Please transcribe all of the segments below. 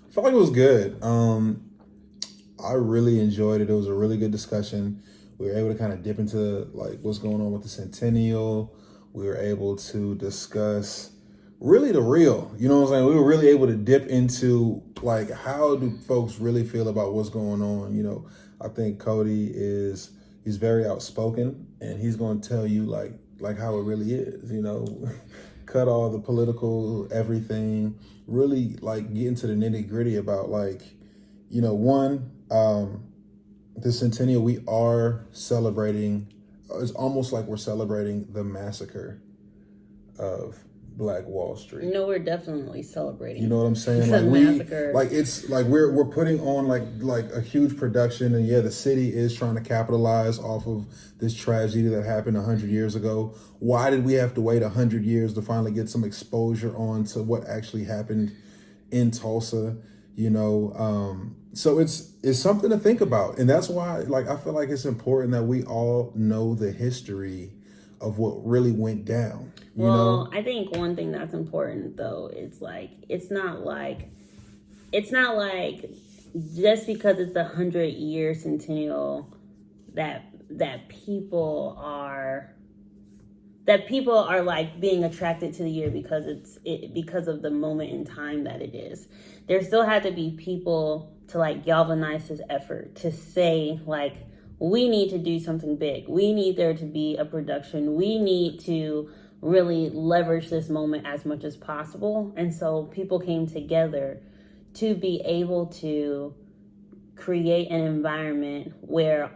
I felt like it was good. I really enjoyed it. It was a really good discussion. We were able to kind of dip into like what's going on with the centennial. We were able to discuss really the real. You know what I'm saying? We were really able to dip into like how do folks really feel about what's going on. I think he's very outspoken and he's going to tell you like how it really is. Cut all the political everything. Really like get into the nitty gritty about like the centennial. We are celebrating. It's almost like we're celebrating the massacre of Black Wall Street. No, we're definitely celebrating. You know what I'm saying? The massacre. It's like we're putting on like a huge production, and yeah, the city is trying to capitalize off of this tragedy that happened 100 years ago. Why did we have to wait 100 years to finally get some exposure on to what actually happened in Tulsa? So it's something to think about, and that's why I feel like it's important that we all know the history of what really went down. I think one thing that's important though is it's not like just because it's the 100-year centennial that people are like being attracted to the year because of the moment in time that it is. There still had to be people to like galvanize this effort to say like, we need to do something big. We need there to be a production. We need to really leverage this moment as much as possible. And so people came together to be able to create an environment where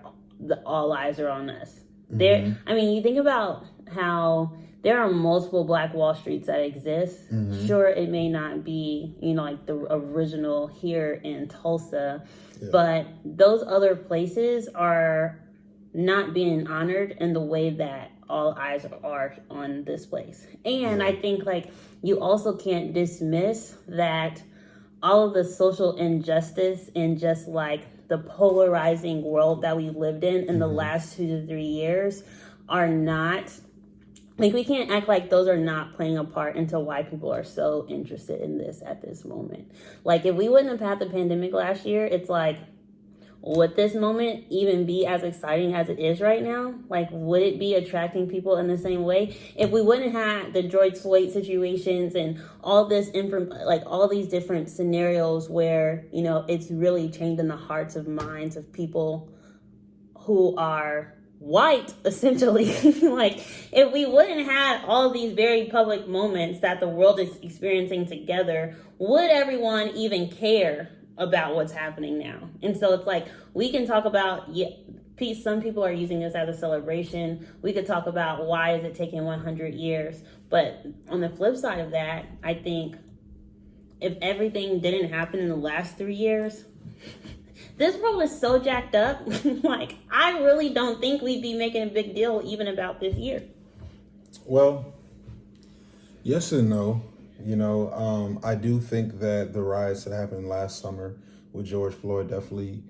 all eyes are on us. Mm-hmm. You think about how there are multiple Black Wall Streets that exist. Mm-hmm. Sure, it may not be, like the original here in Tulsa, yeah, but those other places are not being honored in the way that all eyes are on this place. And yeah, I think you also can't dismiss that all of the social injustice and just the polarizing world that we lived in mm-hmm. the last 2 to 3 years are not, we can't act like those are not playing a part into why people are so interested in this at this moment. If we wouldn't have had the pandemic last year, it's would this moment even be as exciting as it is right now? Would it be attracting people in the same way? If we wouldn't have had the George Floyd situations and all this all these different scenarios where, it's really changing the hearts of minds of people who are white, essentially. If we wouldn't have all these very public moments that the world is experiencing together, would everyone even care about what's happening now? And so it's we can talk about, some people are using this as a celebration. We could talk about why is it taking 100 years. But on the flip side of that, I think if everything didn't happen in the last 3 years, this world is so jacked up. I really don't think we'd be making a big deal even about this year. Well, yes and no. I do think that the riots that happened last summer with George Floyd definitely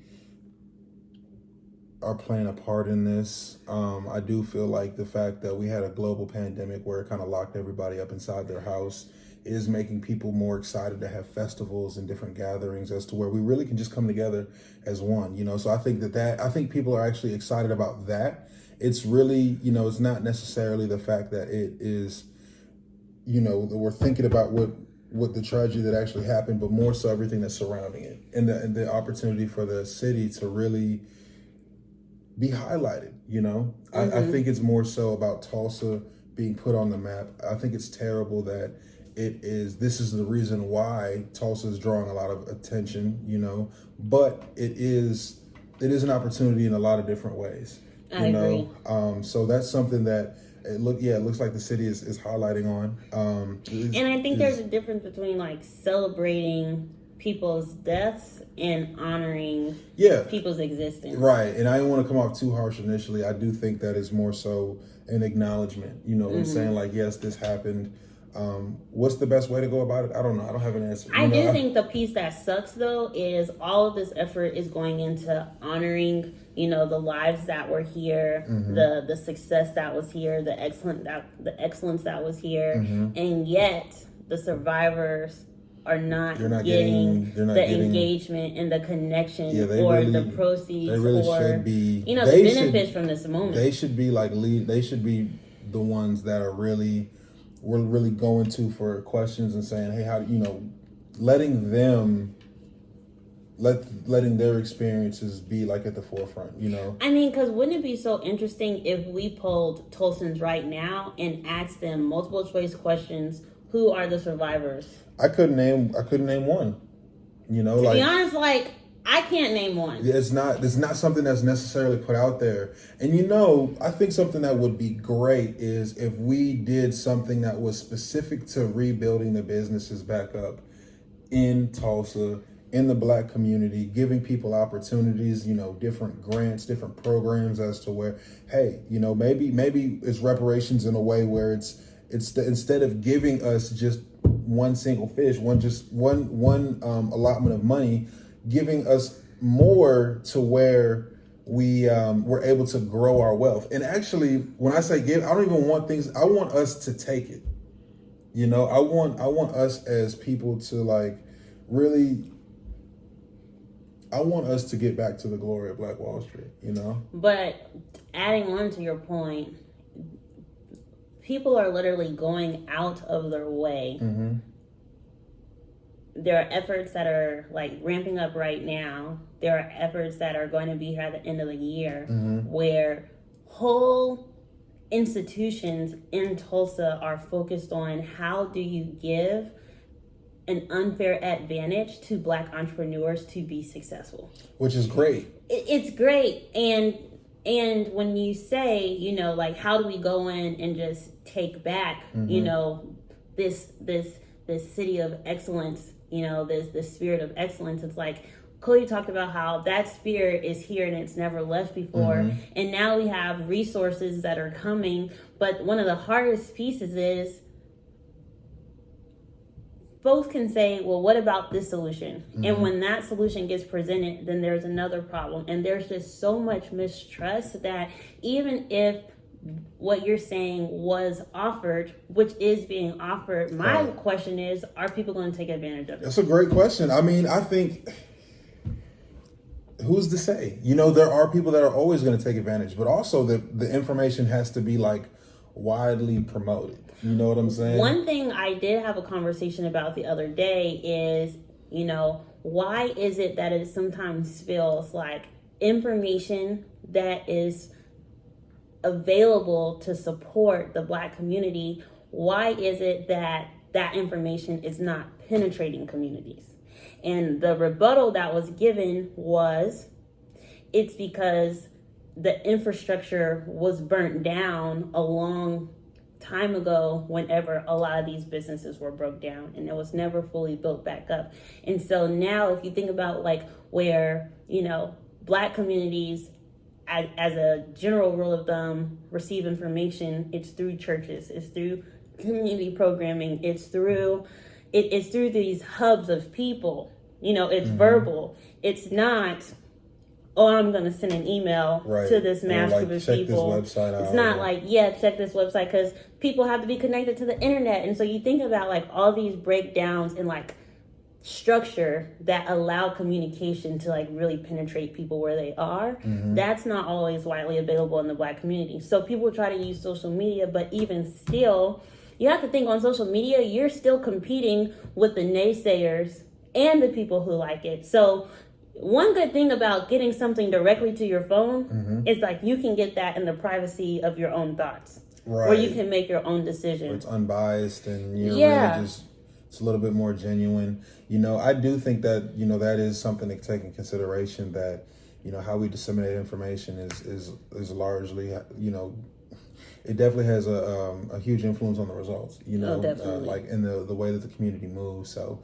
are playing a part in this. I do feel like the fact that we had a global pandemic where it kind of locked everybody up inside their house is making people more excited to have festivals and different gatherings as to where we really can just come together as one, So I think I think people are actually excited about that. It's really, it's not necessarily the fact that it is, that we're thinking about what the tragedy that actually happened, but more so everything that's surrounding it and the opportunity for the city to really be highlighted, Mm-hmm. I think it's more so about Tulsa being put on the map. I think it's terrible that this is the reason why Tulsa is drawing a lot of attention, but it is an opportunity in a lot of different ways. I agree. So that's something that it looks like the city is highlighting on. And I think there's a difference between celebrating people's deaths and honoring people's existence. Right. And I don't want to come off too harsh initially. I do think that is more so an acknowledgement, mm-hmm. I'm saying yes, this happened. What's the best way to go about it? I don't know. I don't have an answer. I do think the piece that sucks though is all of this effort is going into honoring, the lives that were here, mm-hmm. the success that was here, the excellence that was here, mm-hmm. and yet the survivors are not, they're not getting they're not the getting engagement and the connection, Yeah, or the proceeds, they really or should be. the benefits from this moment. They should be like lead. They should be the ones that we're really going to for questions and saying, hey, how do letting them letting their experiences be like at the forefront. I mean, because wouldn't it be so interesting if we polled Tulsans right now and asked them multiple choice questions? Who are the survivors? I couldn't name one. To be honest, I can't name one. It's not something that's necessarily put out there. And I think something that would be great is if we did something that was specific to rebuilding the businesses back up in Tulsa, in the Black community, giving people opportunities, different grants, different programs as to where, hey, maybe it's reparations in a way where it's instead of giving us just one single fish, one allotment of money, giving us more to where we're able to grow our wealth. And actually, when I say give, I don't even want things. I want us to take it. I want us as people to really. I want us to get back to the glory of Black Wall Street. But adding on to your point, people are literally going out of their way. Mm-hmm. There are efforts that are ramping up right now. There are efforts that are going to be here at the end of the year, mm-hmm. where whole institutions in Tulsa are focused on how do you give an unfair advantage to Black entrepreneurs to be successful. Which is great. It's great. And when you say, how do we go in and just take back, mm-hmm. This city of excellence, this spirit of excellence. It's Kode talked about how that spirit is here and it's never left before. Mm-hmm. And now we have resources that are coming. But one of the hardest pieces is folks can say, well, what about this solution? Mm-hmm. And when that solution gets presented, then there's another problem. And there's just so much mistrust that even if what you're saying was offered, which is being offered, my question is, are people going to take advantage of it? That's a great question. I mean, I think, who's to say? There are people that are always going to take advantage, but also the information has to be widely promoted. You know what I'm saying? One thing I did have a conversation about the other day is, why is it that it sometimes feels like information that is available to support the Black community, why is it that that information is not penetrating communities? And the rebuttal that was given was, it's because the infrastructure was burnt down a long time ago whenever a lot of these businesses were broke down, and it was never fully built back up. And so now if you think about where, Black communities as a general rule of thumb receive information, it's through churches, it's through community programming, it's through these hubs of people. It's mm-hmm. verbal. It's not, I'm going to send an email to this mass group of people. This website it's not check this website, because people have to be connected to the internet. And so you think about all these breakdowns in structure that allow communication to really penetrate people where they are. Mm-hmm. That's not always widely available in the Black community. So people try to use social media, but even still, you have to think on social media, you're still competing with the naysayers and the people who like it. So one good thing about getting something directly to your phone mm-hmm. is you can get that in the privacy of your own thoughts. Right. Where you can make your own decision. Where it's unbiased and you're really just, it's a little bit more genuine. I do think that, that is something to take in consideration, that, how we disseminate information is largely, it definitely has a huge influence on the results, definitely. In the way that the community moves. So,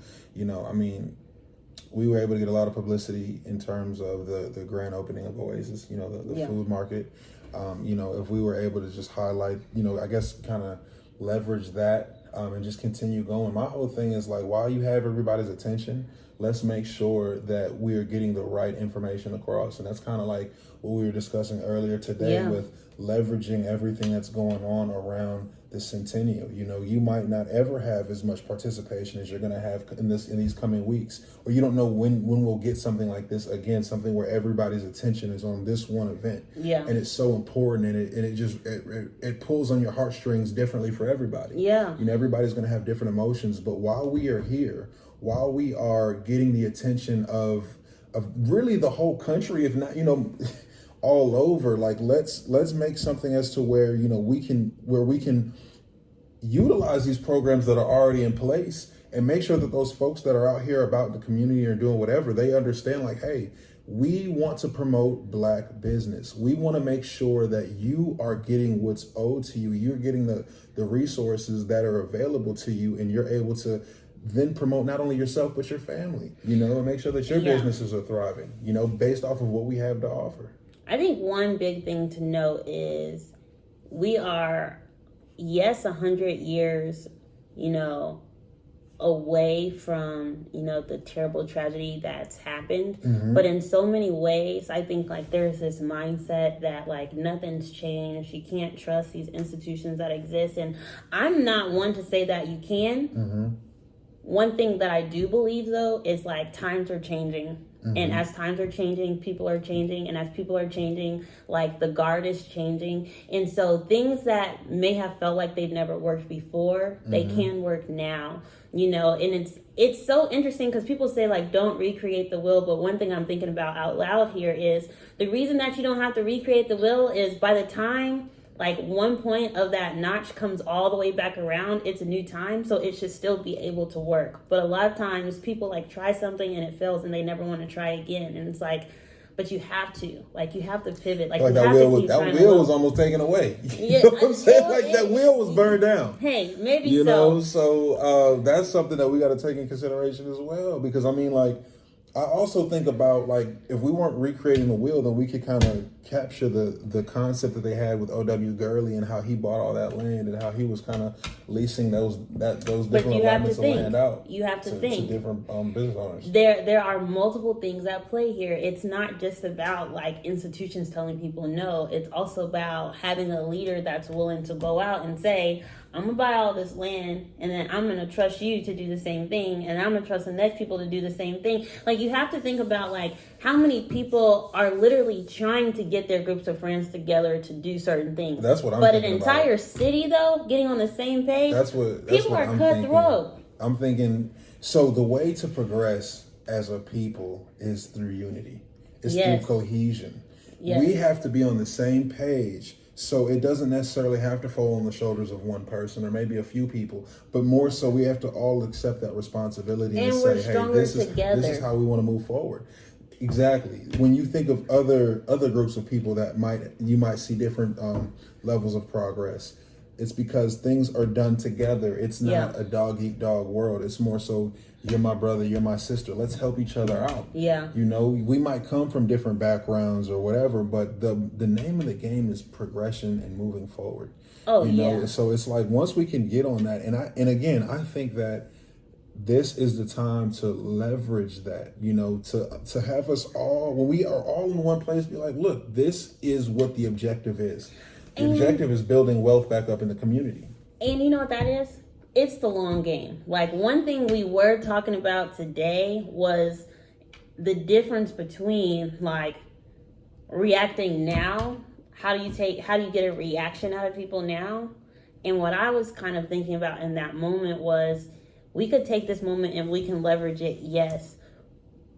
we were able to get a lot of publicity in terms of the grand opening of Oasis, the food market. If we were able to just highlight, I guess kind of leverage that and just continue going. My whole thing is while you have everybody's attention, let's make sure that we're getting the right information across. And that's kind of like what we were discussing earlier today with leveraging everything that's going on around the centennial. You know, you might not ever have as much participation as you're going to have in these coming weeks, or you don't know when we'll get something like this again, something where everybody's attention is on this one event. Yeah. And it's so important, and it just it pulls on your heartstrings differently for everybody. Yeah. You know, everybody's going to have different emotions, but while we are here, while we are getting the attention of really the whole country, if not, you know, all over, like let's make something as to where, you know, we can utilize these programs that are already in place, and make sure that those folks that are out here about the community or doing whatever, they understand like, hey, we want to promote Black business. We want to make sure that you are getting what's owed to you. You're getting the resources that are available to you, and you're able to then promote not only yourself but your family, you know, and make sure that your businesses are thriving, you know, based off of what we have to offer. I think one big thing to note is we are, yes, 100 years, you know, away from, you know, the terrible tragedy that's happened. But in so many ways, I think like there's this mindset that like nothing's changed. You can't trust these institutions that exist. And I'm not one to say that you can. One thing that I do believe though is like times are changing. And as times are changing, people are changing. And as people are changing, like the guard is changing. And so things that may have felt like they've never worked before, they can work now, you know. And it's so interesting because people say like, don't recreate the wheel. But one thing I'm thinking about out loud here is the reason that you don't have to recreate the wheel is by the time like one point of that notch comes all the way back around, it's a new time, so it should still be able to work. But a lot of times people like try something and it fails and they never want to try again. And it's like, but you have to pivot. Like that wheel was almost taken away. You know what I'm saying? That wheel was burned down. Hey, maybe you know, so that's something that we got to take in consideration as well. Because I mean, like, I also think about like if we weren't recreating the wheel, then we could kind of capture the concept that they had with O.W. Gurley and how he bought all that land and how he was kind of leasing those different allotments of land out. You have to think to different business owners. There are multiple things at play here. It's not just about like institutions telling people no. It's also about having a leader that's willing to go out and say, I'm going to buy all this land, and then I'm going to trust you to do the same thing, and I'm going to trust the next people to do the same thing. Like, you have to think about, like, how many people are literally trying to get their groups of friends together to do certain things. That's what I'm thinking about. But an entire city, though, getting on the same page, people are cutthroat. I'm thinking, so the way to progress as a people is through unity. It's through cohesion. We have to be on the same page. So it doesn't necessarily have to fall on the shoulders of one person or maybe a few people, but more so we have to all accept that responsibility and say, hey, this is how we want to move forward. Exactly. When you think of other groups of people that you might see different levels of progress, it's because things are done together. It's not a dog eat dog world. It's more so you're my brother, you're my sister. Let's help each other out. Yeah. You know, we might come from different backgrounds or whatever, but the name of the game is progression and moving forward. Oh, you know? So it's like once we can get on that, and again, I think that this is the time to leverage that, you know, to have us all, when we are all in one place, be like, look, this is what the objective is. The objective is building wealth back up in the community. And you know what that is? It's the long game. Like, one thing we were talking about today was the difference between like reacting now. How do you get a reaction out of people now? And what I was kind of thinking about in that moment was we could take this moment and we can leverage it, yes.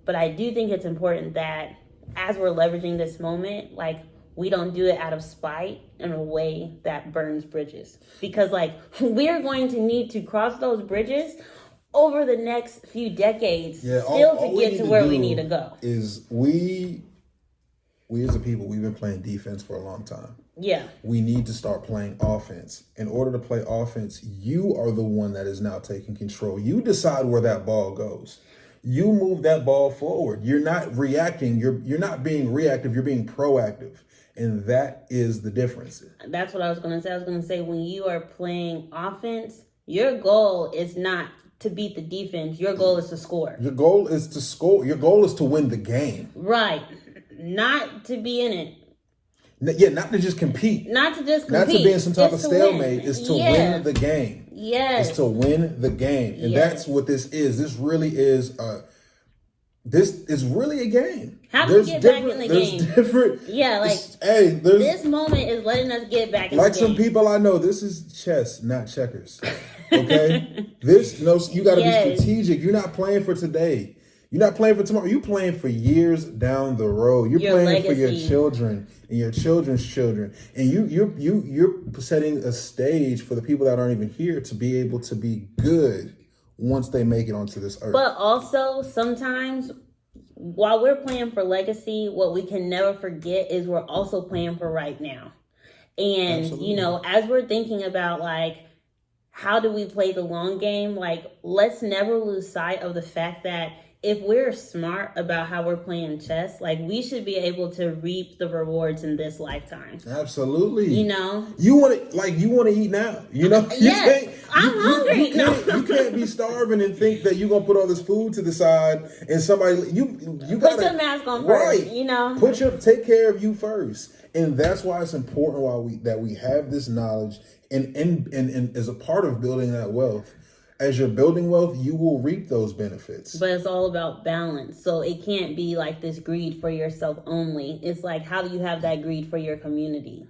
But I do think it's important that as we're leveraging this moment, like, we don't do it out of spite in a way that burns bridges. Because, like, we're going to need to cross those bridges over the next few decades to get to where we need to go. Is we as a people, we've been playing defense for a long time. Yeah. We need to start playing offense. In order to play offense, you are the one that is now taking control. You decide where that ball goes. You move that ball forward. You're not reacting. You're not being reactive. You're being proactive. And that is the difference. That's what I was going to say. I was going to say, when you are playing offense, your goal is not to beat the defense. Your goal is to score. Your goal is to score. Your goal is to win the game. Right. Not to be in it. Yeah, not to just compete. Not to just compete. Not to be in some type of stalemate. It's to win the game. Yes. It's to win the game. And that's what this is. This really is this is really a game. How do we get back in the game? There's different. Yeah, like this moment is letting us get back in the game. Like some people I know, this is chess, not checkers. Okay? You gotta be strategic. You're not playing for today. You're not playing for tomorrow. You're playing for years down the road. You're playing legacy. For your children and your children's children. And you're setting a stage for the people that aren't even here to be able to be good once they make it onto this earth. But also sometimes while we're playing for legacy, what we can never forget is we're also playing for right now. And Absolutely. As we're thinking about like how do we play the long game, like let's never lose sight of the fact that if we're smart about how we're playing chess, like we should be able to reap the rewards in this lifetime. Absolutely. You want to eat now. I'm hungry. You can't be starving and think that you're gonna put all this food to the side and somebody you gotta put your mask on first. Right. Take care of you first. And that's why it's important that we have this knowledge and as a part of building that wealth. As you're building wealth, you will reap those benefits. But it's all about balance. So it can't be like this greed for yourself only. It's like, how do you have that greed for your community?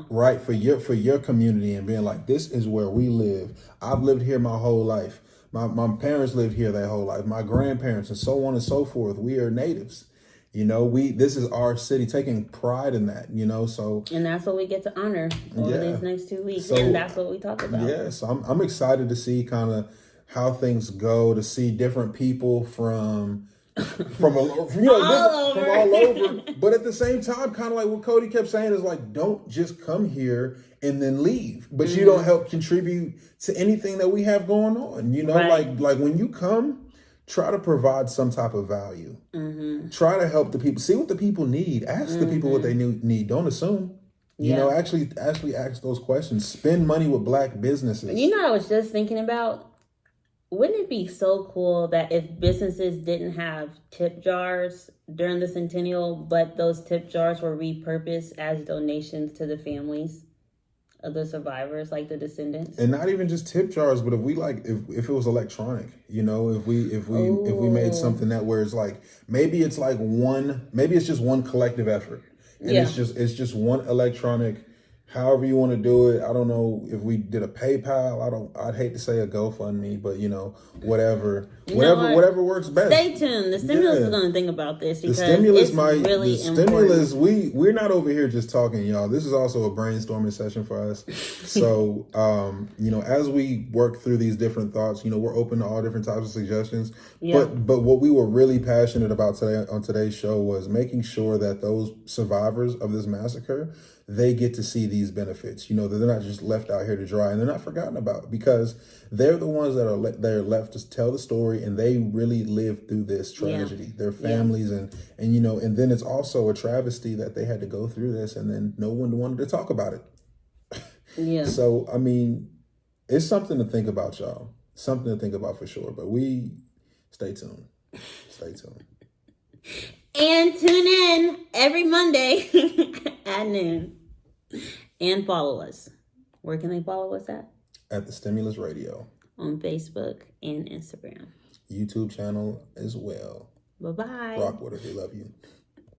Right. For your community and being like, this is where we live. I've lived here my whole life. My parents lived here their whole life. My grandparents and so on and so forth. We are natives. This is our city, taking pride in that, so. And that's what we get to honor over these next 2 weeks. And that's what we talk about. Yeah, so I'm excited to see kind of how things go, to see different people from all over. But at the same time, kind of like what Cody kept saying is like, don't just come here and then leave. But you don't help contribute to anything that we have going on. Right. Like when you come, try to provide some type of value. Mm-hmm. Try to help the people. See what the people need. Ask the people what they need. Don't assume. Actually ask those questions. Spend money with Black businesses. I was just thinking about, wouldn't it be so cool that if businesses didn't have tip jars during the centennial, but those tip jars were repurposed as donations to the families of the survivors, like the descendants? And not even just tip jars, but if it was electronic, if we made something that where it's like, maybe it's just one collective effort. And it's just one electronic, however you want to do it. I don't know if we did a PayPal. I'd hate to say a GoFundMe, but whatever works best. Stay tuned. The stimulus is going to think about this because we're not over here just talking, y'all. This is also a brainstorming session for us. So, as we work through these different thoughts, we're open to all different types of suggestions. Yeah. But what we were really passionate about today on today's show was making sure that those survivors of this massacre, they get to see these benefits, that they're not just left out here to dry and they're not forgotten about, because they're the ones that are left to tell the story, and they really lived through this tragedy, their families. And then it's also a travesty that they had to go through this and then no one wanted to talk about it. Yeah. So, it's something to think about, y'all. Something to think about for sure, but stay tuned. And tune in every Monday at noon. And follow us. Where can they follow us at? At The Stimulus Radio. On Facebook and Instagram. YouTube channel as well. Bye-bye. Rock with us. We love you.